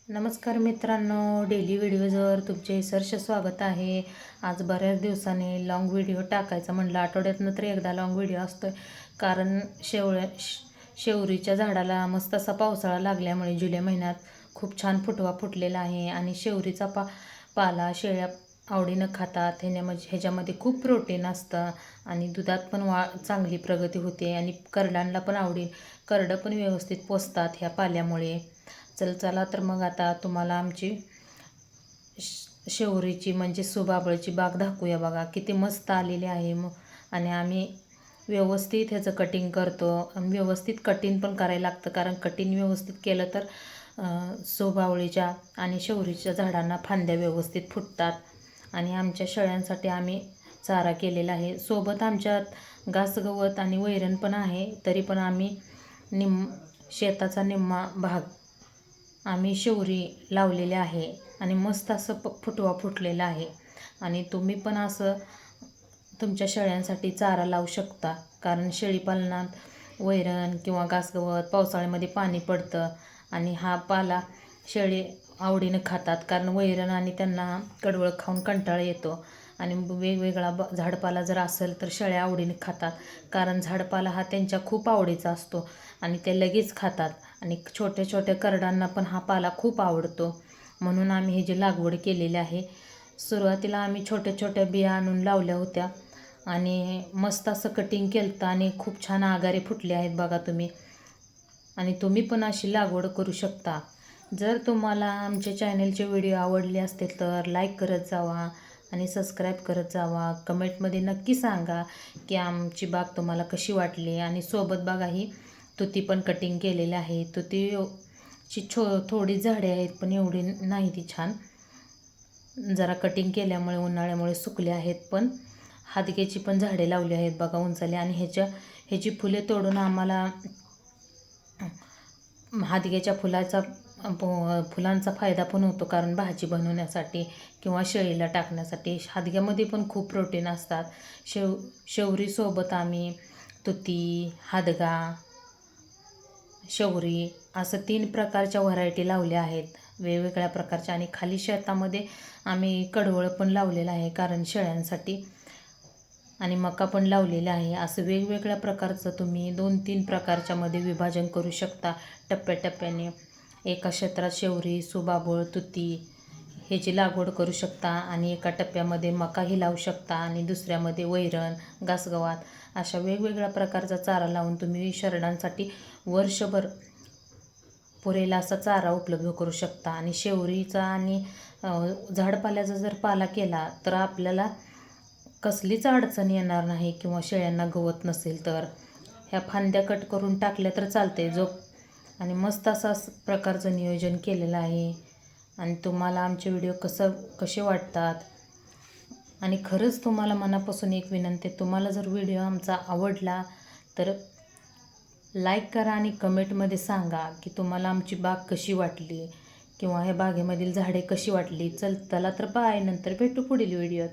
नमस्कार मित्रांनो, डेली व्हिडिओजवर तुमचे सहर्ष स्वागत आहे. आज बऱ्याच दिवसांनी लॉंग व्हिडिओ टाकायचा म्हटलं. आठवड्यातनं तर एकदा लॉंग व्हिडिओ असतोय, कारण शेवरीच्या झाडाला मस्त असा पावसाळा लागल्यामुळे जुलै महिन्यात खूप छान फुटवा फुटलेला आहे. आणि शेवरीचा पाला शेळ्या आवडीनं खातात. ह्याच्यामध्ये खूप प्रोटीन असतं आणि दुधात पण चांगली प्रगती होते आणि करडांना पण करडं पण व्यवस्थित पोसतात ह्या पाल्यामुळे. चला तर मग आता तुम्हाला आमची शेवरीची म्हणजे सुबाबळची बाग दाखवूया. बघा किती मस्त आलेली आहे. आणि आम्ही व्यवस्थित ह्याचं कटिंग करतो आणि व्यवस्थित कटिंग पण करायला लागतं, कारण कटिंग व्यवस्थित केलं तर सुबावळीच्या आणि शेवरीच्या झाडांना फांद्या व्यवस्थित फुटतात. आणि आमच्या शेळ्यांसाठी आम्ही चारा केलेला आहे. सोबत आमच्यात घासगवत आणि वैरण पण आहे. तरी पण आम्ही शेताचा निम्मा भाग आम्ही शेवरी लावलेले आहे आणि मस्त असं फुटवा फुटलेला आहे. आणि तुम्ही पण असं तुमच्या शेळ्यांसाठी चारा लावू शकता, कारण शेळीपालनात वैरण किंवा घासगवत पावसाळ्यामध्ये पाणी पडतं आणि हा पाला शेळी आवडीनं खातात, कारण वैरण आणि त्यांना कडवळ खाऊन कंटाळा येतो. आणि वेगवेगळा झाडपाला जर असेल तर शेळ्या आवडीने खातात, कारण झाडपाला हा त्यांच्या खूप आवडीचा असतो आणि ते लगेच खातात. आणि छोट्या छोट्या करडांना पण हा पाला खूप आवडतो, म्हणून आम्ही ही जी लागवड केलेली आहे. सुरुवातीला आम्ही छोट्या छोट्या बिया आणून लावल्या होत्या आणि मस्त असं कटिंग केलं आणि खूप छान आगारे फुटले आहेत बघा तुम्ही. आणि तुम्ही पण अशी लागवड करू शकता. जर तुम्हाला आमच्या चॅनलचे व्हिडिओ आवडले असतील तर लाईक करत जावा आणि सबस्क्राईब करत जावा. कमेंटमध्ये नक्की सांगा की आमची बाग तुम्हाला कशी वाटली. आणि सोबत बघा ही तुती पण कटिंग केलेली आहे. तुतीची थोडी झाडे आहेत, पण एवढी नाही ती छान. जरा कटिंग केल्यामुळे उन्हाळ्यामुळे सुकले आहेत. पण हादग्याची पण झाडे लावली आहेत बघा उंचाले. आणि ह्याची फुले तोडून आम्हाला हादग्याच्या फुलांचा फायदा पण होतो, कारण भाजी बनवण्यासाठी किंवा शेळीला टाकण्यासाठी. हादग्यामध्ये पण खूप प्रोटीन असतात. शेवरीसोबत आम्ही तुती, हादगा, शेवरी असं 3 प्रकारच्या व्हरायटी लावल्या आहेत, वेगवेगळ्या प्रकारच्या. आणि खाली शेतामध्ये आम्ही कडवळ पण लावलेलं आहे, कारण शेळ्यांसाठी. आणि मका पण लावलेला आहे. असं वेगवेगळ्या प्रकारचं तुम्ही 2-3 प्रकारच्यामध्ये विभाजन करू शकता टप्प्याटप्प्याने. एका क्षेत्रात शेवरी, सुबाबूळ, तुती ह्याची लागवड करू शकता आणि एका टप्प्यामध्ये मकाही लावू शकता आणि दुसऱ्यामध्ये वैरण, घासगवात अशा वेगवेगळ्या प्रकारचा चारा लावून तुम्ही शेरडांसाठी वर्षभर पुरेल असा चारा उपलब्ध करू शकता. आणि शेवरीचा आणि झाडपाल्याचा जर पाला केला तर आपल्याला कसलीच अडचण येणार नाही, किंवा शेळ्यांना गवत नसेल तर ह्या फांद्या कट करून टाकल्या तर चालते आणि मस्त असं प्रकारचं नियोजन केलेलं आहे. आणि तुम्हाला आमचे व्हिडिओ कसे वाटतात. आणि खरंच तुम्हाला मनापासून एक विनंती, तुम्हाला जर व्हिडिओ आमचा आवडला तर लाईक करा आणि कमेंटमध्ये सांगा की तुम्हाला आमची बाग कशी वाटली किंवा ह्या बागेमधील झाडे कशी वाटली. चला तर बाय, नंतर भेटू पुढील व्हिडिओत.